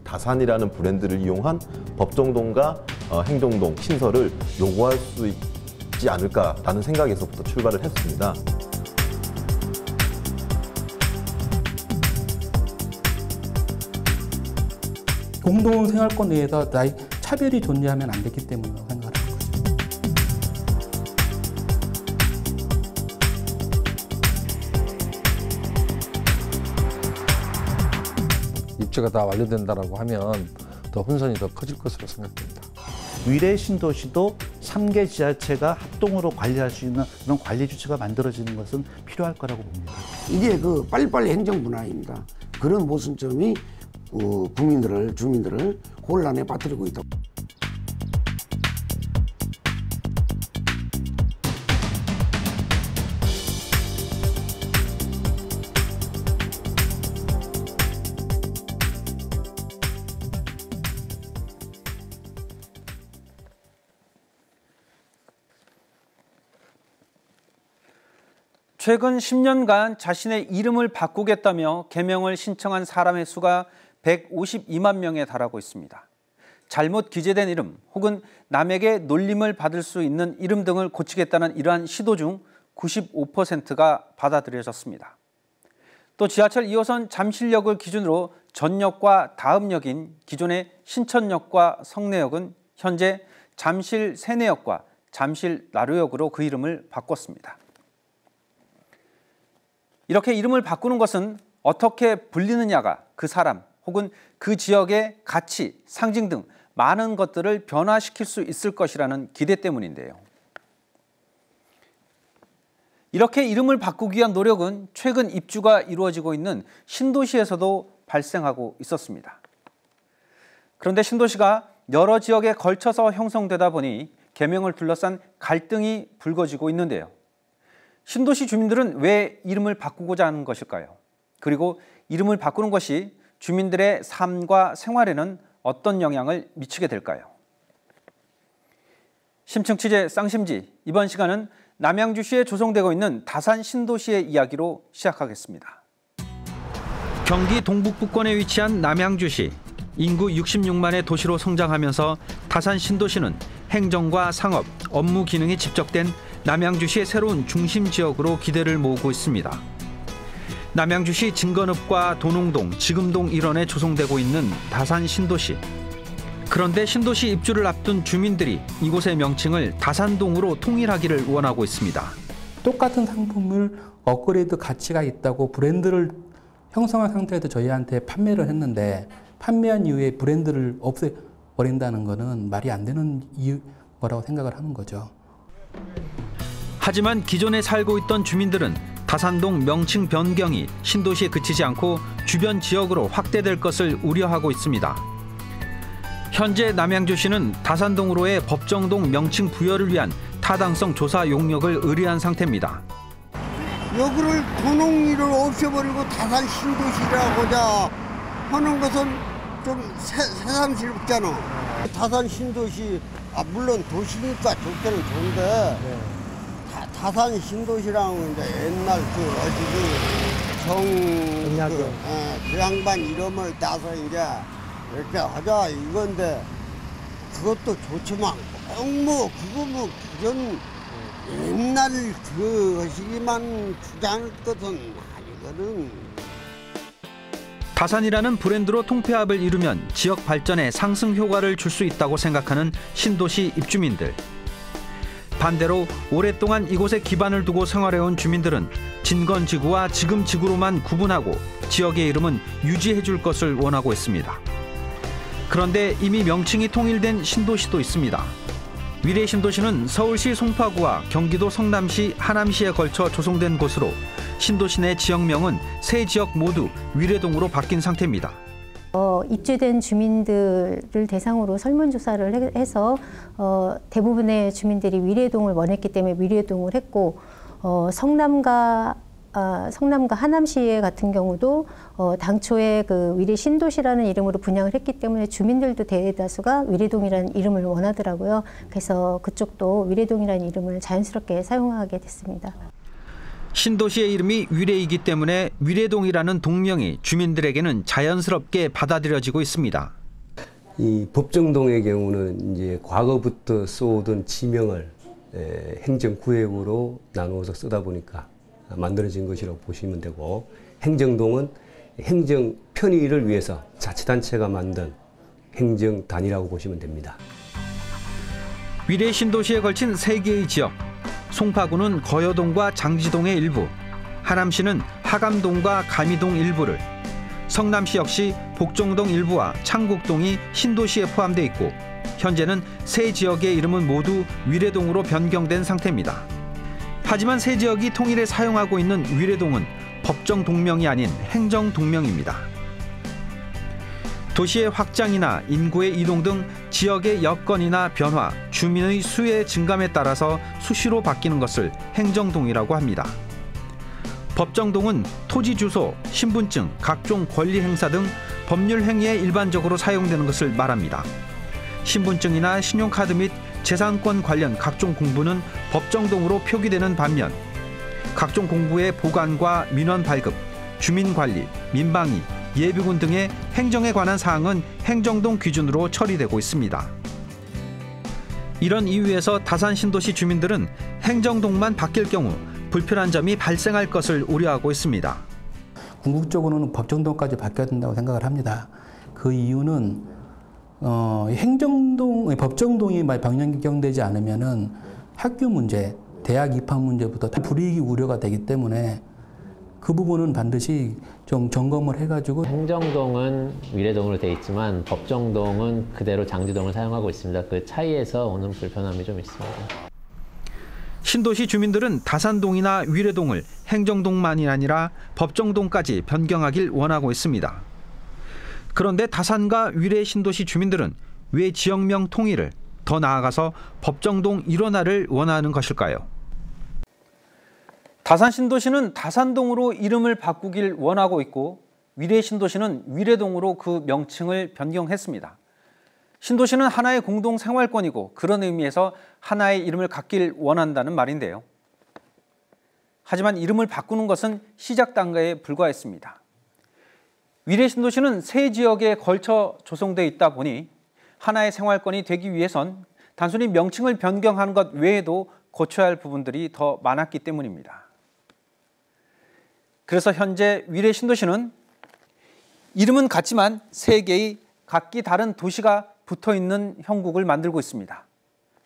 다산이라는 브랜드를 이용한 법정동과 행정동 신설을 요구할 수 있지 않을까라는 생각에서부터 출발을 했습니다. 공동생활권 내에서 나의 차별이 존재하면 안 되기 때문이라고 생각하는 거죠. 입주가 다 완료된다라고 하면 더 혼선이 더 커질 것으로 생각됩니다. 위례 신도시도 3개 지자체가 합동으로 관리할 수 있는 그런 관리 주체가 만들어지는 것은 필요할 거라고 봅니다. 이게 그 빨리빨리 행정 분야입니다. 그런 모순점이 주민들을 혼란에 빠뜨리고 있다. 최근 10년간 자신의 이름을 바꾸겠다며 개명을 신청한 사람의 수가 152만 명에 달하고 있습니다. 잘못 기재된 이름 혹은 남에게 놀림을 받을 수 있는 이름 등을 고치겠다는 이러한 시도 중 95%가 받아들여졌습니다. 또 지하철 2호선 잠실역을 기준으로 전역과 다음역인 기존의 신천역과 성내역은 현재 잠실 세내역과 잠실 나루역으로 그 이름을 바꿨습니다. 이렇게 이름을 바꾸는 것은 어떻게 불리느냐가 그 사람 혹은 그 지역의 가치, 상징 등 많은 것들을 변화시킬 수 있을 것이라는 기대 때문인데요. 이렇게 이름을 바꾸기 위한 노력은 최근 입주가 이루어지고 있는 신도시에서도 발생하고 있었습니다. 그런데 신도시가 여러 지역에 걸쳐서 형성되다 보니 개명을 둘러싼 갈등이 불거지고 있는데요. 신도시 주민들은 왜 이름을 바꾸고자 하는 것일까요? 그리고 이름을 바꾸는 것이 주민들의 삶과 생활에는 어떤 영향을 미치게 될까요? 심층 취재 쌍심지, 이번 시간은 남양주시에 조성되고 있는 다산 신도시의 이야기로 시작하겠습니다. 경기 동북부권에 위치한 남양주시. 인구 66만의 도시로 성장하면서 다산 신도시는 행정과 상업, 업무 기능이 집적된 남양주시의 새로운 중심 지역으로 기대를 모으고 있습니다. 남양주시 진건읍과 도농동, 지금동 일원에 조성되고 있는 다산 신도시. 그런데 신도시 입주를 앞둔 주민들이 이곳의 명칭을 다산동으로 통일하기를 원하고 있습니다. 똑같은 상품을 업그레이드 가치가 있다고 브랜드를 형성한 상태에서 저희한테 판매를 했는데 판매한 이후에 브랜드를 없애버린다는 것은 말이 안 되는 거라고 생각을 하는 거죠. 하지만 기존에 살고 있던 주민들은 다산동 명칭 변경이 신도시에 그치지 않고 주변 지역으로 확대될 것을 우려하고 있습니다. 현재 남양주시는 다산동으로의 법정동 명칭 부여를 위한 타당성 조사 용역을 의뢰한 상태입니다. 여기를 도농리를 없애버리고 다산 신도시라고자 하는 것은 좀 새삼스럽잖아. 다산 신도시, 물론 도시니까 좋기는 좋은데 다산 신도시랑 이제 옛날 그 양반 이름을 따서 이제 이렇게 하자 이건데 그것도 좋지만 그거 그런 옛날 그것이만 주장할 것은 아니거든. 다산이라는 브랜드로 통폐합을 이루면 지역 발전에 상승 효과를 줄 수 있다고 생각하는 신도시 입주민들. 반대로 오랫동안 이곳에 기반을 두고 생활해온 주민들은 진건지구와 지금 지구로만 구분하고 지역의 이름은 유지해 줄 것을 원하고 있습니다. 그런데 이미 명칭이 통일된 신도시도 있습니다. 위례 신도시는 서울시 송파구와 경기도 성남시, 하남시에 걸쳐 조성된 곳으로 신도시 내 지역명은 세 지역 모두 위례동으로 바뀐 상태입니다. 입주된 주민들을 대상으로 설문조사를 해서 대부분의 주민들이 위례동을 원했기 때문에 위례동을 했고 성남과 성남과 하남시 같은 경우도 당초에 그 위례 신도시라는 이름으로 분양을 했기 때문에 주민들도 대다수가 위례동이라는 이름을 원하더라고요. 그래서 그쪽도 위례동이라는 이름을 자연스럽게 사용하게 됐습니다. 신도시의 이름이 위례이기 때문에 위례동이라는 동명이 주민들에게는 자연스럽게 받아들여지고 있습니다. 이 법정동의 경우는 이제 과거부터 써오던 지명을 행정구역으로 나누어서 쓰다 보니까 만들어진 것이라고 보시면 되고, 행정동은 행정 편의를 위해서 자치단체가 만든 행정단이라고 보시면 됩니다. 위례 신도시에 걸친 3개의 지역, 송파구는 거여동과 장지동의 일부, 하남시는 하감동과 가미동 일부를, 성남시 역시 복정동 일부와 창국동이 신도시에 포함되어 있고, 현재는 세 지역의 이름은 모두 위례동으로 변경된 상태입니다. 하지만 세 지역이 통일에 사용하고 있는 위례동은 법정 동명이 아닌 행정 동명입니다. 도시의 확장이나 인구의 이동 등 지역의 여건이나 변화, 주민의 수의 증감에 따라서 수시로 바뀌는 것을 행정동이라고 합니다. 법정동은 토지 주소, 신분증, 각종 권리 행사 등 법률 행위에 일반적으로 사용되는 것을 말합니다. 신분증이나 신용카드 및 재산권 관련 각종 공부는 법정동으로 표기되는 반면, 각종 공부의 보관과 민원 발급, 주민관리, 민방위, 예비군 등의 행정에 관한 사항은 행정동 기준으로 처리되고 있습니다. 이런 이유에서 다산 신도시 주민들은 행정동만 바뀔 경우 불편한 점이 발생할 것을 우려하고 있습니다. 궁극적으로는 법정동까지 바뀌어야 된다고 생각을 합니다. 그 이유는 법정동이 변경되지 않으면은 학교 문제, 대학 입학 문제부터 다 불이익이 우려가 되기 때문에 그 부분은 반드시 좀 점검을 해가지고. 행정동은 위례동으로 돼 있지만 법정동은 그대로 장지동을 사용하고 있습니다. 그 차이에서 오는 불편함이 좀 있습니다. 신도시 주민들은 다산동이나 위례동을 행정동만이 아니라 법정동까지 변경하길 원하고 있습니다. 그런데 다산과 위례 신도시 주민들은 왜 지역명 통일을, 더 나아가서 법정동 일원화를 원하는 것일까요? 다산 신도시는 다산동으로 이름을 바꾸길 원하고 있고, 위례 신도시는 위례동으로 그 명칭을 변경했습니다. 신도시는 하나의 공동 생활권이고 그런 의미에서 하나의 이름을 갖길 원한다는 말인데요. 하지만 이름을 바꾸는 것은 시작 단계에 불과했습니다. 위례 신도시는 세 지역에 걸쳐 조성되어 있다 보니 하나의 생활권이 되기 위해선 단순히 명칭을 변경하는 것 외에도 고쳐야 할 부분들이 더 많았기 때문입니다. 그래서 현재 위례 신도시는 이름은 같지만 세 개의 각기 다른 도시가 붙어있는 형국을 만들고 있습니다.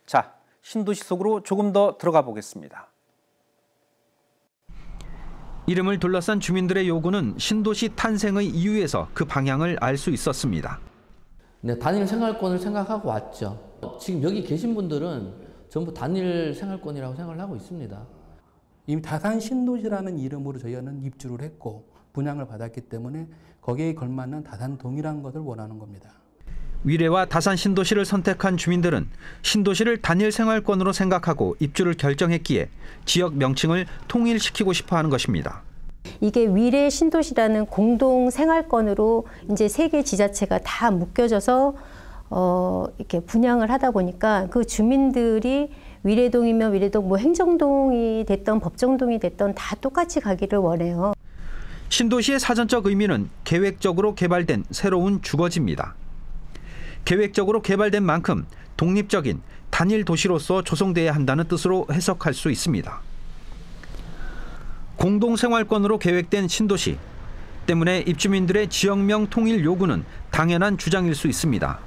자, 신도시 속으로 조금 더 들어가 보겠습니다. 이름을 둘러싼 주민들의 요구는 신도시 탄생의 이유에서 그 방향을 알 수 있었습니다. 네, 단일 생활권을 생각하고 왔죠. 지금 여기 계신 분들은 전부 단일 생활권이라고 생각을 하고 있습니다. 이미 다산 신도시라는 이름으로 저희는 입주를 했고 분양을 받았기 때문에 거기에 걸맞는 다산동이라는 것을 원하는 겁니다. 위례와 다산 신도시를 선택한 주민들은 신도시를 단일 생활권으로 생각하고 입주를 결정했기에 지역 명칭을 통일시키고 싶어 하는 것입니다. 이게 위례 신도시라는 공동 생활권으로 이제 세 개 지자체가 다 묶여져서 이렇게 분양을 하다 보니까 그 주민들이 위례동이면 위례동, 뭐 행정동이 됐던 법정동이 됐던 다 똑같이 가기를 원해요. 신도시의 사전적 의미는 계획적으로 개발된 새로운 주거지입니다. 계획적으로 개발된 만큼 독립적인 단일 도시로서 조성돼야 한다는 뜻으로 해석할 수 있습니다. 공동생활권으로 계획된 신도시 때문에 입주민들의 지역명 통일 요구는 당연한 주장일 수 있습니다.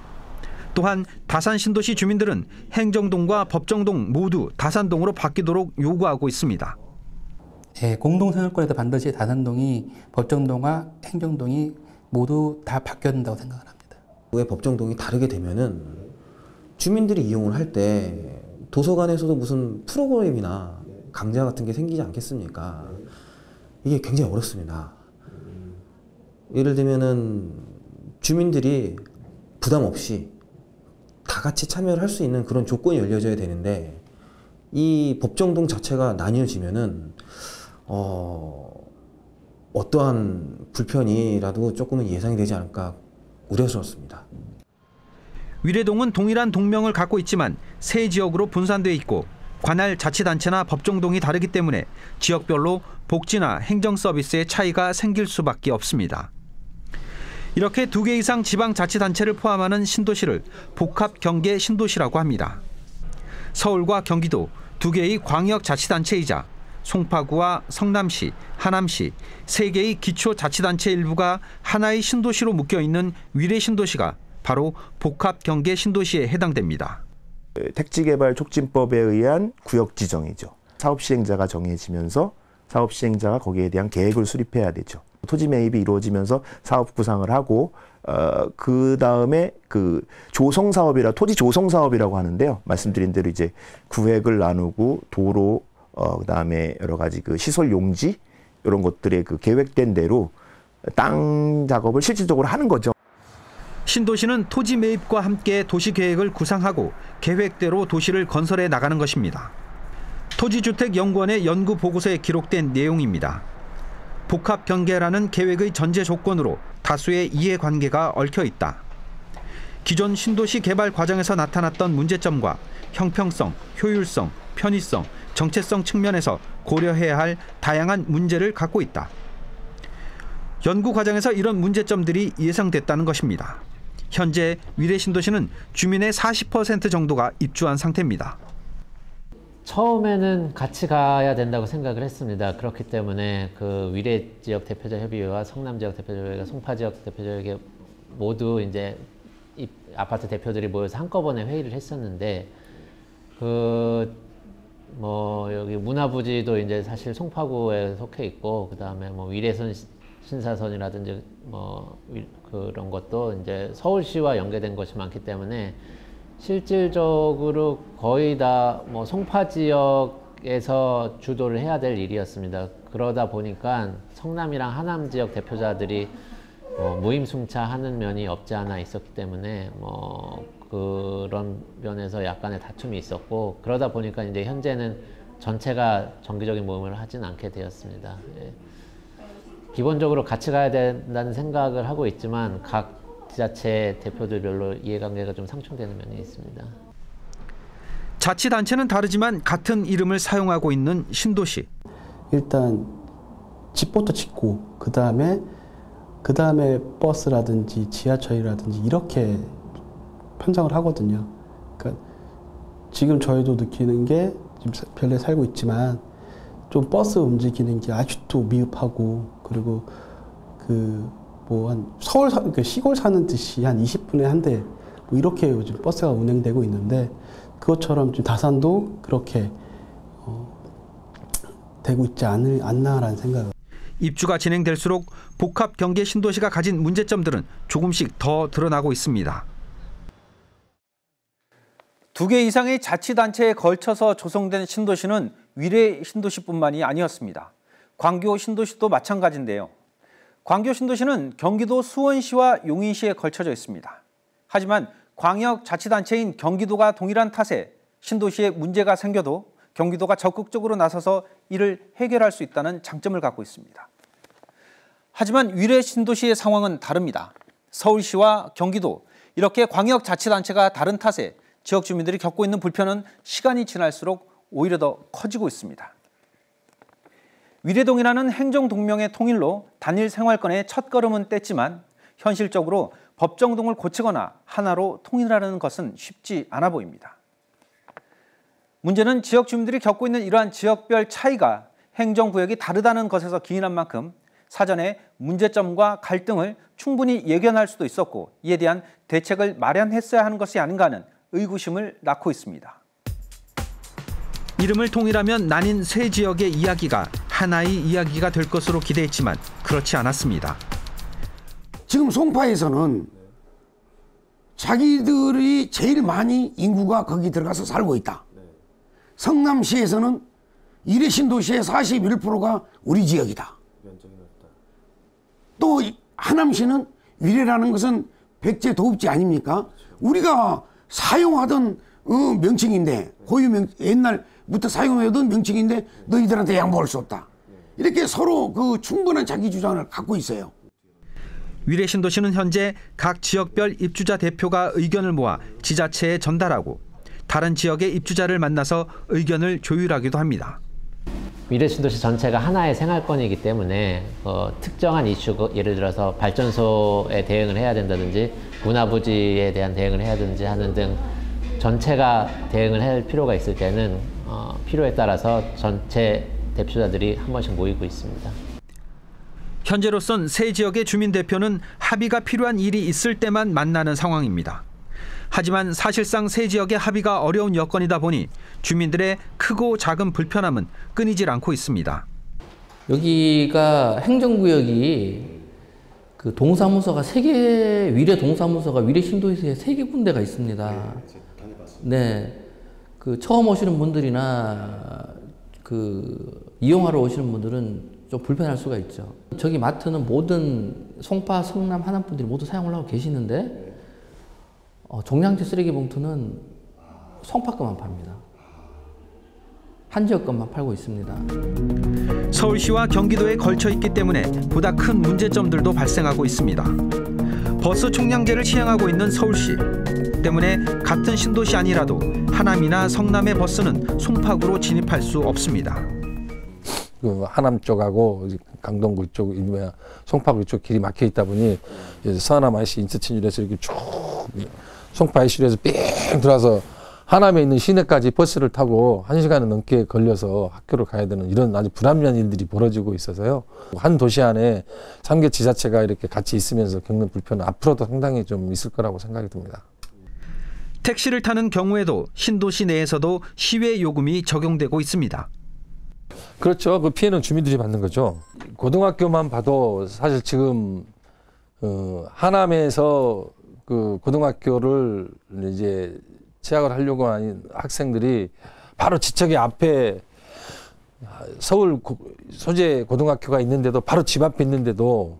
또한 다산 신도시 주민들은 행정동과 법정동 모두 다산동으로 바뀌도록 요구하고 있습니다. 예, 공동생활권에서 반드시 다산동이 법정동과 행정동이 모두 다 바뀌어야 된다고 생각을 합니다. 왜 법정동이 다르게 되면은 주민들이 이용을 할 때 도서관에서도 무슨 프로그램이나 강좌 같은 게 생기지 않겠습니까? 이게 굉장히 어렵습니다. 예를 들면은 주민들이 부담 없이 다 같이 참여를 할 수 있는 그런 조건이 열려져야 되는데 이 법정동 자체가 나뉘어지면은 어떠한 불편이라도 조금은 예상이 되지 않을까 우려스럽습니다. 위례동은 동일한 동명을 갖고 있지만 세 지역으로 분산돼 있고 관할 자치단체나 법정동이 다르기 때문에 지역별로 복지나 행정 서비스의 차이가 생길 수밖에 없습니다. 이렇게 2개 이상 지방자치단체를 포함하는 신도시를 복합경계 신도시라고 합니다. 서울과 경기도 2개의 광역자치단체이자 송파구와 성남시, 하남시 3개의 기초자치단체 일부가 하나의 신도시로 묶여있는 위례신도시가 바로 복합경계 신도시에 해당됩니다. 택지개발촉진법에 의한 구역 지정이죠. 사업 시행자가 정해지면서 사업 시행자가 거기에 대한 계획을 수립해야 되죠. 토지 매입이 이루어지면서 사업 구상을 하고 그 다음에 그 조성 사업이라 토지 조성 사업이라고 하는데요. 말씀드린 대로 이제 구획을 나누고 도로 그다음에 여러 가지 그 시설 용지 이런 것들의 그 계획된 대로 땅 작업을 실질적으로 하는 거죠. 신도시는 토지 매입과 함께 도시 계획을 구상하고 계획대로 도시를 건설해 나가는 것입니다. 토지주택연구원의 연구 보고서에 기록된 내용입니다. 복합경계라는 계획의 전제 조건으로 다수의 이해관계가 얽혀 있다. 기존 신도시 개발 과정에서 나타났던 문제점과 형평성, 효율성, 편의성, 정체성 측면에서 고려해야 할 다양한 문제를 갖고 있다. 연구 과정에서 이런 문제점들이 예상됐다는 것입니다. 현재 위례신도시는 주민의 40% 정도가 입주한 상태입니다. 처음에는 같이 가야 된다고 생각을 했습니다. 그렇기 때문에 그 위례 지역 대표자 협의회와 성남 지역 대표자 협의회가 송파 지역 대표자 협의회 모두 이제 이 아파트 대표들이 모여서 한꺼번에 회의를 했었는데 여기 문화부지도 이제 사실 송파구에 속해 있고 그다음에 뭐 위례선 신사선이라든지 그런 것도 이제 서울시와 연계된 것이 많기 때문에 실질적으로 거의 다 뭐 송파 지역에서 주도를 해야 될 일이었습니다. 그러다 보니까 성남이랑 하남 지역 대표자들이 무임승차하는 면이 없지 않아 있었기 때문에 그런 면에서 약간의 다툼이 있었고 그러다 보니까 이제 현재는 전체가 정기적인 모임을 하진 않게 되었습니다. 예. 기본적으로 같이 가야 된다는 생각을 하고 있지만 각 지자체 대표들별로 이해관계가 좀 상충되는 면이 있습니다. 자치단체는 다르지만 같은 이름을 사용하고 있는 신도시. 일단 집부터 짓고 그 다음에 버스라든지 지하철이라든지 이렇게 편성을 하거든요. 그러니까 지금 저희도 느끼는 게 지금 별내 살고 있지만 좀 버스 움직이는 게 아직도 미흡하고 그리고 한 서울 그러니까 시골 사는 듯이 한 20분에 한 대 뭐 이렇게 요즘 버스가 운행되고 있는데 그것처럼 지금 다산도 그렇게 되고 있지 않나라는 생각을. 입주가 진행될수록 복합 경계 신도시가 가진 문제점들은 조금씩 더 드러나고 있습니다. 2개 이상의 자치단체에 걸쳐서 조성된 신도시는 위례 신도시뿐만이 아니었습니다. 광교 신도시도 마찬가지인데요. 광교 신도시는 경기도 수원시와 용인시에 걸쳐져 있습니다. 하지만 광역자치단체인 경기도가 동일한 탓에 신도시에 문제가 생겨도 경기도가 적극적으로 나서서 이를 해결할 수 있다는 장점을 갖고 있습니다. 하지만 위례 신도시의 상황은 다릅니다. 서울시와 경기도 이렇게 광역자치단체가 다른 탓에 지역 주민들이 겪고 있는 불편은 시간이 지날수록 오히려 더 커지고 있습니다. 위례동이라는 행정동명의 통일로 단일 생활권의 첫걸음은 뗐지만 현실적으로 법정동을 고치거나 하나로 통일하려는 것은 쉽지 않아 보입니다. 문제는 지역 주민들이 겪고 있는 이러한 지역별 차이가 행정구역이 다르다는 것에서 기인한 만큼 사전에 문제점과 갈등을 충분히 예견할 수도 있었고 이에 대한 대책을 마련했어야 하는 것이 아닌가 하는 의구심을 낳고 있습니다. 이름을 통일하면 나뉜 세 지역의 이야기가 하나의 이야기가 될 것으로 기대했지만 그렇지 않았습니다. 지금 송파에서는 자기들이 제일 많이 인구가 거기 들어가서 살고 있다. 성남시에서는 위례 신도시의 41%가 우리 지역이다. 또 하남시는 위례라는 것은 백제 도읍지 아닙니까? 우리가 사용하던 명칭인데 옛날부터 사용하던 명칭인데 너희들한테 양보할 수 없다. 이렇게 서로 그 충분한 자기 주장을 갖고 있어요. 위례 신도시는 현재 각 지역별 입주자 대표가 의견을 모아 지자체에 전달하고 다른 지역의 입주자를 만나서 의견을 조율하기도 합니다. 위례 신도시 전체가 하나의 생활권이기 때문에 특정한 이슈, 예를 들어서 발전소에 대응을 해야 된다든지 문화부지에 대한 대응을 해야 되는지 하는 등 전체가 대응을 할 필요가 있을 때는 필요에 따라서 전체 대표자들이 한 번씩 모이고 있습니다. 현재로선 세 지역의 주민대표는 합의가 필요한 일이 있을 때만 만나는 상황입니다. 하지만 사실상 세 지역의 합의가 어려운 여건이다 보니 주민들의 크고 작은 불편함은 끊이질 않고 있습니다. 여기가 행정구역이 그 동사무소가 위례 동사무소가 위례 신도시에 3개 군데가 있습니다. 네, 그 처음 오시는 분들이나 그 이용하러 오시는 분들은 좀 불편할 수가 있죠. 저기 마트는 모든 송파, 성남, 하남 분들이 모두 사용을 하고 계시는데 종량제 쓰레기 봉투는 송파 것만 팝니다. 한 지역 것만 팔고 있습니다. 서울시와 경기도에 걸쳐 있기 때문에 보다 큰 문제점들도 발생하고 있습니다. 버스 총량제를 시행하고 있는 서울시 때문에 같은 신도시 아니라도 하남이나 성남의 버스는 송파구로 진입할 수 없습니다. 그 하남 쪽하고 강동구 쪽, 송파구 쪽 길이 막혀 있다 보니 서하남 IC 인터체인지에서 이렇게 쭉 송파 IC에서 삥 들어와서 하남에 있는 시내까지 버스를 타고 1시간은 넘게 걸려서 학교를 가야 되는 이런 아주 불합리한 일들이 벌어지고 있어서요. 한 도시 안에 3개 지자체가 이렇게 같이 있으면서 겪는 불편은 앞으로도 상당히 좀 있을 거라고 생각이 듭니다. 택시를 타는 경우에도 신도시 내에서도 시외 요금이 적용되고 있습니다. 그렇죠. 그 피해는 주민들이 받는 거죠. 고등학교만 봐도 사실 지금 하남에서 그 고등학교를 이제 취학을 하려고 하는 학생들이 바로 지척의 앞에 서울 소재 고등학교가 있는데도 바로 집 앞에 있는데도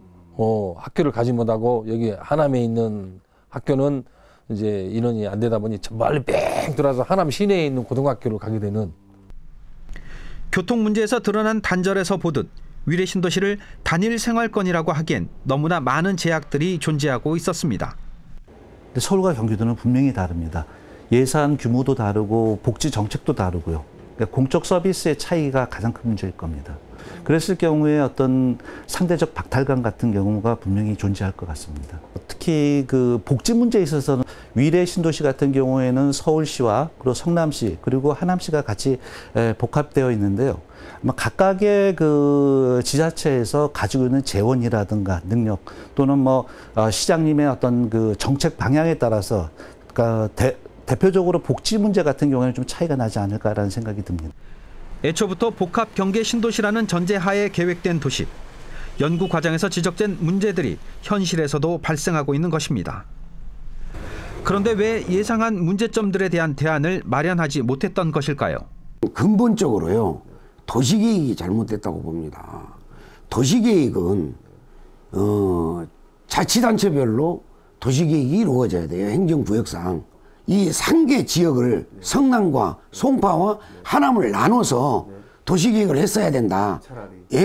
학교를 가지 못하고 여기 하남에 있는 학교는 이제 인원이 안 되다 보니 멀리 뺑 돌아서 하남 시내에 있는 고등학교를 가게 되는. 교통 문제에서 드러난 단절에서 보듯 위례 신도시를 단일 생활권이라고 하기엔 너무나 많은 제약들이 존재하고 있었습니다. 근데 서울과 경기도는 분명히 다릅니다. 예산 규모도 다르고 복지 정책도 다르고요. 그러니까 공적 서비스의 차이가 가장 큰 문제일 겁니다. 그랬을 경우에 어떤 상대적 박탈감 같은 경우가 분명히 존재할 것 같습니다. 특히 그 복지 문제에 있어서는 위례 신도시 같은 경우에는 서울시와 그리고 성남시 그리고 하남시가 같이 복합되어 있는데요. 각각의 그 지자체에서 가지고 있는 재원이라든가 능력 또는 뭐 시장님의 어떤 그 정책 방향에 따라서 그러니까 대표적으로 복지 문제 같은 경우에는 좀 차이가 나지 않을까라는 생각이 듭니다. 애초부터 복합 경계 신도시라는 전제하에 계획된 도시. 연구 과정에서 지적된 문제들이 현실에서도 발생하고 있는 것입니다. 그런데 왜 예상한 문제점들에 대한 대안을 마련하지 못했던 것일까요? 근본적으로요. 도시계획이 잘못됐다고 봅니다. 도시계획은 자치단체별로 도시계획이 이루어져야 돼요. 행정구역상. 이 3개 지역을 성남과 송파와 하남을 나눠서 도시계획을 했어야 된다.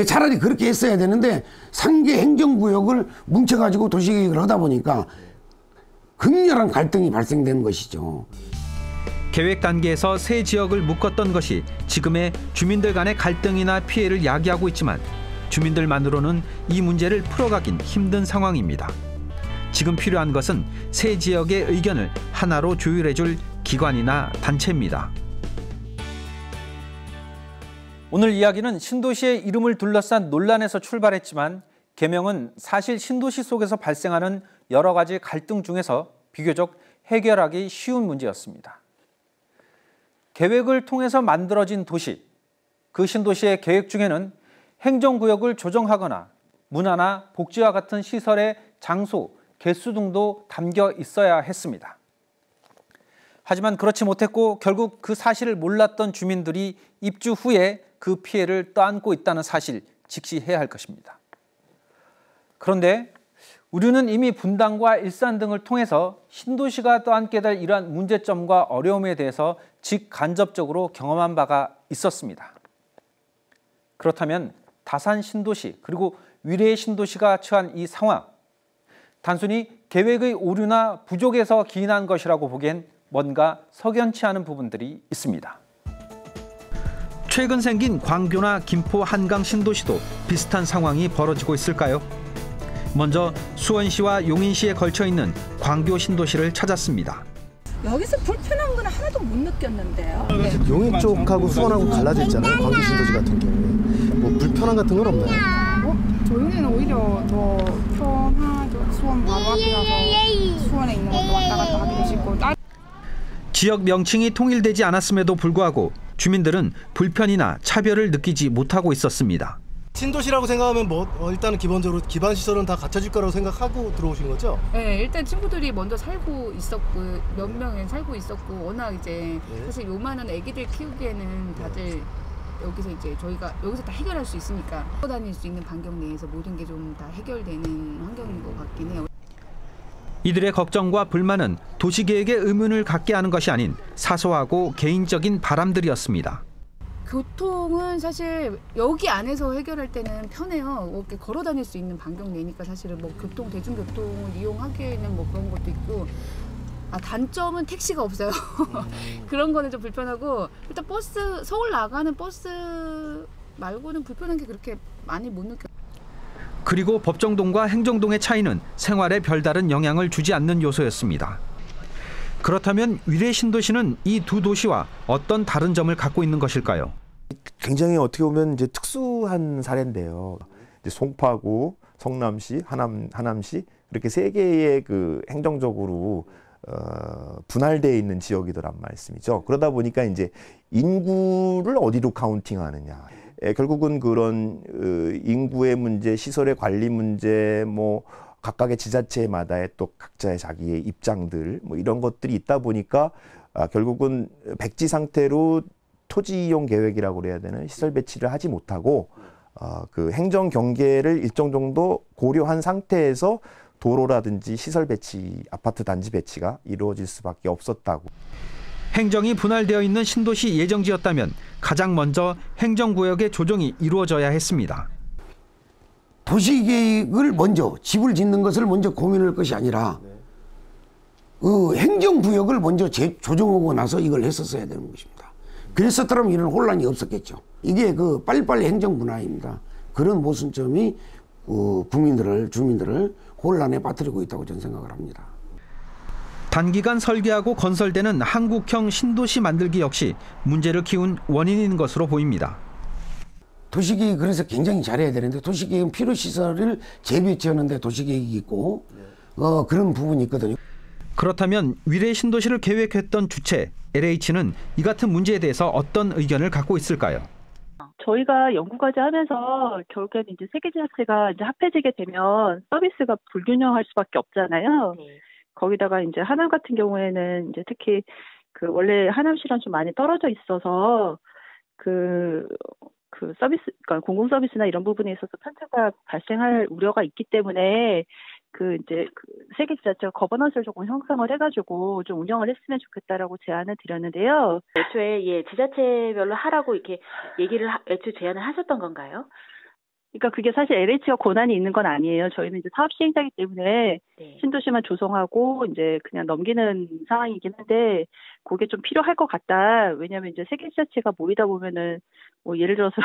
차라리 그렇게 했어야 되는데 3개 행정구역을 뭉쳐가지고 도시계획을 하다 보니까 극렬한 갈등이 발생되는 것이죠. 계획 단계에서 세 지역을 묶었던 것이 지금의 주민들 간의 갈등이나 피해를 야기하고 있지만 주민들만으로는 이 문제를 풀어가긴 힘든 상황입니다. 지금 필요한 것은 세 지역의 의견을 하나로 조율해줄 기관이나 단체입니다. 오늘 이야기는 신도시의 이름을 둘러싼 논란에서 출발했지만 계명은 사실 신도시 속에서 발생하는 여러 가지 갈등 중에서 비교적 해결하기 쉬운 문제였습니다. 계획을 통해서 만들어진 도시, 그 신도시의 계획 중에는 행정구역을 조정하거나 문화나 복지와 같은 시설의 장소, 개수 등도 담겨 있어야 했습니다. 하지만 그렇지 못했고 결국 그 사실을 몰랐던 주민들이 입주 후에 그 피해를 떠안고 있다는 사실 직시해야 할 것입니다. 그런데 우리는 이미 분당과 일산 등을 통해서 신도시가 떠안게 될 이러한 문제점과 어려움에 대해서 직간접적으로 경험한 바가 있었습니다. 그렇다면 다산 신도시 그리고 위례 신도시가 처한 이 상황. 단순히 계획의 오류나 부족에서 기인한 것이라고 보기엔 뭔가 석연치 않은 부분들이 있습니다. 최근 생긴 광교나 김포 한강 신도시도 비슷한 상황이 벌어지고 있을까요? 먼저 수원시와 용인시에 걸쳐 있는 광교 신도시를 찾았습니다. 여기서 불편한 건 하나도 못 느꼈는데요. 용인 쪽하고 수원하고 갈라져 있잖아요. 광교 신도시 같은 경우에. 뭐 불편함 같은 건 없나요? 저희는 오히려 더 편하죠. 수원 바로 앞이라서 수원에 있는 것도 왔다 갔다 하기도 쉽고. 지역 명칭이 통일되지 않았음에도 불구하고 주민들은 불편이나 차별을 느끼지 못하고 있었습니다. 신도시라고 생각하면 뭐 일단은 기본적으로 기반 시설은 다 갖춰질 거라고 생각하고 들어오신 거죠? 네, 일단 친구들이 먼저 살고 있었고 몇 명이 살고 있었고 워낙 이제 사실 요만한 아기들 키우기에는 다들 여기서 이제 저희가 여기서 다 해결할 수 있으니까 다닐 수 있는 반경 내에서 모든 게 좀 다 해결되는 환경인 것 같긴 해요. 이들의 걱정과 불만은 도시계획에 의문을 갖게 하는 것이 아닌 사소하고 개인적인 바람들이었습니다. 교통은 사실 여기 안에서 해결할 때는 편해요. 이렇게 걸어 다닐 수 있는 반경 내니까 사실은 뭐 대중교통을 이용하기에는 뭐 그런 것도 있고. 단점은 택시가 없어요. 그런 거는 좀 불편하고 일단 버스 서울 나가는 버스 말고는 불편한 게 그렇게 많이 못 느껴요. 그리고 법정동과 행정동의 차이는 생활에 별다른 영향을 주지 않는 요소였습니다. 그렇다면 위례 신도시는 이 두 도시와 어떤 다른 점을 갖고 있는 것일까요? 굉장히 어떻게 보면 이제 특수한 사례인데요. 이제 송파구, 성남시, 하남시 이렇게 세 개의 그 행정적으로 분할되어 있는 지역이더란 말씀이죠. 그러다 보니까 이제 인구를 어디로 카운팅하느냐. 결국은 그런 인구의 문제, 시설의 관리 문제, 뭐 각각의 지자체마다의 또 각자의 자기의 입장들 뭐 이런 것들이 있다 보니까 결국은 백지 상태로 토지 이용 계획이라고 그래야 되는 시설 배치를 하지 못하고 그 행정 경계를 일정 정도 고려한 상태에서 도로라든지 시설 배치, 아파트 단지 배치가 이루어질 수밖에 없었다고. 행정이 분할되어 있는 신도시 예정지였다면 가장 먼저 행정구역의 조정이 이루어져야 했습니다. 도시계획을 먼저 집을 짓는 것을 먼저 고민할 것이 아니라 행정구역을 먼저 조정하고 나서 이걸 했었어야 되는 것입니다. 그랬었더라면 이런 혼란이 없었겠죠. 이게 그 빨리빨리 행정 분화입니다. 그런 모순점이 주민들을 혼란에 빠뜨리고 있다고 저는 생각을 합니다. 단기간 설계하고 건설되는 한국형 신도시 만들기 역시 문제를 키운 원인인 것으로 보입니다. 도시계획 그래서 굉장히 잘해야 되는데 도시계획은 필요시설을 재배치하는 데 도시계획이 있고 그런 부분이 있거든요. 그렇다면 위례 신도시를 계획했던 주체 LH는 이 같은 문제에 대해서 어떤 의견을 갖고 있을까요? 저희가 연구까지 하면서 결국에는 이제 세계 지자체가 이제 합해지게 되면 서비스가 불균형할 수밖에 없잖아요. 거기다가 이제 하남 같은 경우에는 이제 특히 그 원래 하남시랑 좀 많이 떨어져 있어서 그 서비스, 그러니까 공공 서비스나 이런 부분에 있어서 편차가 발생할 우려가 있기 때문에 이제 세계 지자체가 거버넌스를 조금 형성을 해가지고 좀 운영을 했으면 좋겠다라고 제안을 드렸는데요. 애초에 지자체별로 하라고 이렇게 얘기를 애초에 제안을 하셨던 건가요? 그러니까 그게 사실 LH가 권한이 있는 건 아니에요. 저희는 이제 사업 시행자이기 때문에 신도시만 조성하고 이제 그냥 넘기는 상황이긴 한데 그게 좀 필요할 것 같다. 왜냐하면 이제 세계 지자체가 모이다 보면은 뭐 예를 들어서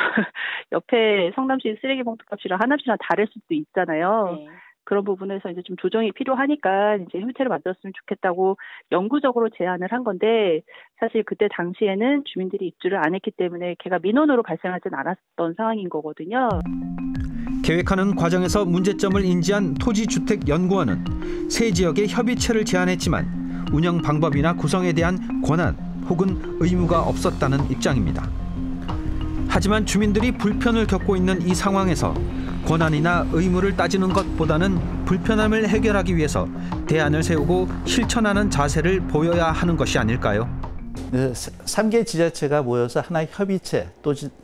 옆에 성남시 쓰레기 봉투값이랑 하남시랑 다를 수도 있잖아요. 그런 부분에서 이제 좀 조정이 필요하니까 이제 형태를 만들었으면 좋겠다고 영구적으로 제안을 한 건데 사실 그때 당시에는 주민들이 입주를 안 했기 때문에 걔가 민원으로 발생하진 않았던 상황인 거거든요. 계획하는 과정에서 문제점을 인지한 토지주택연구원은 세 지역의 협의체를 제안했지만 운영 방법이나 구성에 대한 권한 혹은 의무가 없었다는 입장입니다. 하지만 주민들이 불편을 겪고 있는 이 상황에서 권한이나 의무를 따지는 것보다는 불편함을 해결하기 위해서 대안을 세우고 실천하는 자세를 보여야 하는 것이 아닐까요? 3개 지자체가 모여서 하나의 협의체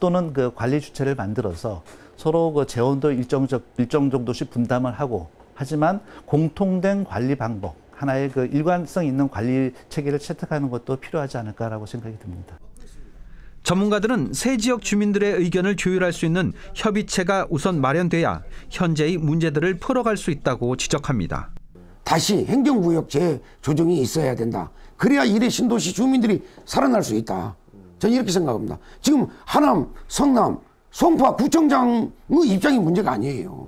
또는 그 관리 주체를 만들어서 서로 그 재원도 일정 정도씩 분담을 하고 하지만 공통된 관리 방법, 하나의 그 일관성 있는 관리 체계를 채택하는 것도 필요하지 않을까라고 생각이 듭니다. 전문가들은 새 지역 주민들의 의견을 조율할 수 있는 협의체가 우선 마련돼야 현재의 문제들을 풀어갈 수 있다고 지적합니다. 다시 행정구역 재조정이 있어야 된다. 그래야 이래 신도시 주민들이 살아날 수 있다. 저는 이렇게 생각합니다. 지금 하남, 성남, 송파 구청장의 입장이 문제가 아니에요.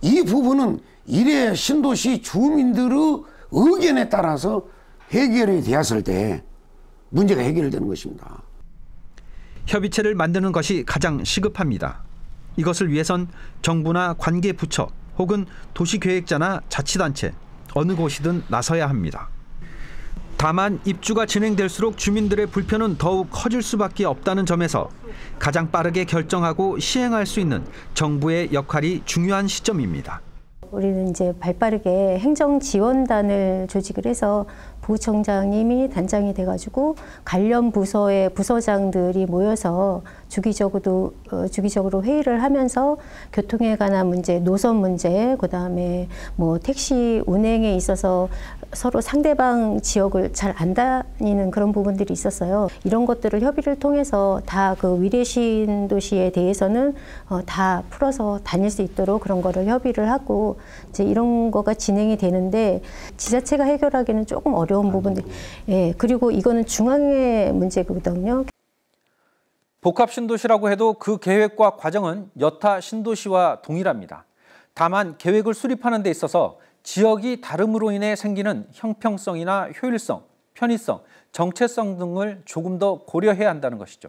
이 부분은 이래 신도시 주민들의 의견에 따라서 해결이 되었을 때 문제가 해결되는 것입니다. 협의체를 만드는 것이 가장 시급합니다. 이것을 위해선 정부나 관계 부처 혹은 도시계획자나 자치단체 어느 곳이든 나서야 합니다. 다만 입주가 진행될수록 주민들의 불편은 더욱 커질 수밖에 없다는 점에서 가장 빠르게 결정하고 시행할 수 있는 정부의 역할이 중요한 시점입니다. 우리는 이제 발빠르게 행정지원단을 조직을 해서 부청장님이 단장이 돼가지고 관련 부서의 부서장들이 모여서 주기적으로 회의를 하면서 교통에 관한 문제, 노선 문제, 그다음에 뭐 택시 운행에 있어서 서로 상대방 지역을 잘 안 다니는 그런 부분들이 있었어요. 이런 것들을 협의를 통해서 다 그 위례신도시에 대해서는 다 풀어서 다닐 수 있도록 그런 거를 협의를 하고 이제 이런 거가 진행이 되는데 지자체가 해결하기는 조금 어려운 부분들. 예, 그리고 이거는 중앙의 문제거든요. 복합 신도시라고 해도 그 계획과 과정은 여타 신도시와 동일합니다. 다만 계획을 수립하는 데 있어서 지역이 다름으로 인해 생기는 형평성이나 효율성, 편의성, 정체성 등을 조금 더 고려해야 한다는 것이죠.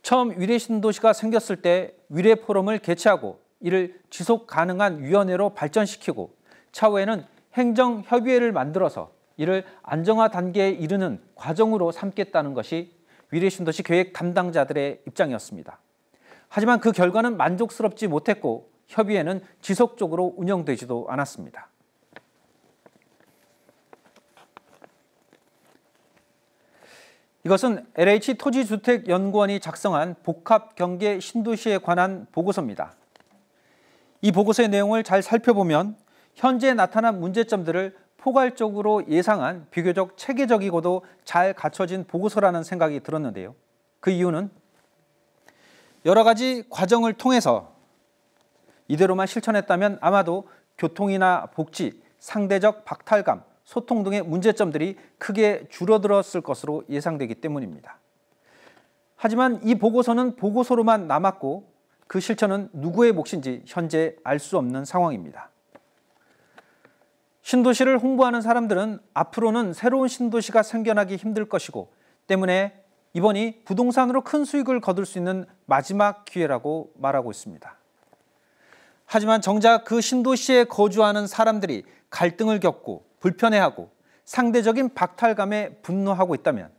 처음 위례 신도시가 생겼을 때 위례 포럼을 개최하고 이를 지속 가능한 위원회로 발전시키고 차후에는 행정협의회를 만들어서 이를 안정화 단계에 이르는 과정으로 삼겠다는 것이 위례 신도시 계획 담당자들의 입장이었습니다. 하지만 그 결과는 만족스럽지 못했고 협의회는 지속적으로 운영되지도 않았습니다. 이것은 LH 토지주택연구원이 작성한 복합경계 신도시에 관한 보고서입니다. 이 보고서의 내용을 잘 살펴보면 현재 나타난 문제점들을 포괄적으로 예상한 비교적 체계적이고도 잘 갖춰진 보고서라는 생각이 들었는데요. 그 이유는 여러 가지 과정을 통해서 이대로만 실천했다면 아마도 교통이나 복지, 상대적 박탈감, 소통 등의 문제점들이 크게 줄어들었을 것으로 예상되기 때문입니다. 하지만 이 보고서는 보고서로만 남았고 그 실천은 누구의 몫인지 현재 알 수 없는 상황입니다. 신도시를 홍보하는 사람들은 앞으로는 새로운 신도시가 생겨나기 힘들 것이고 때문에 이번이 부동산으로 큰 수익을 거둘 수 있는 마지막 기회라고 말하고 있습니다. 하지만 정작 그 신도시에 거주하는 사람들이 갈등을 겪고 불편해하고 상대적인 박탈감에 분노하고 있다면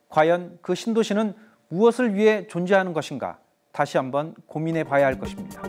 과연 그 신도시는 무엇을 위해 존재하는 것인가 다시 한번 고민해 봐야 할 것입니다.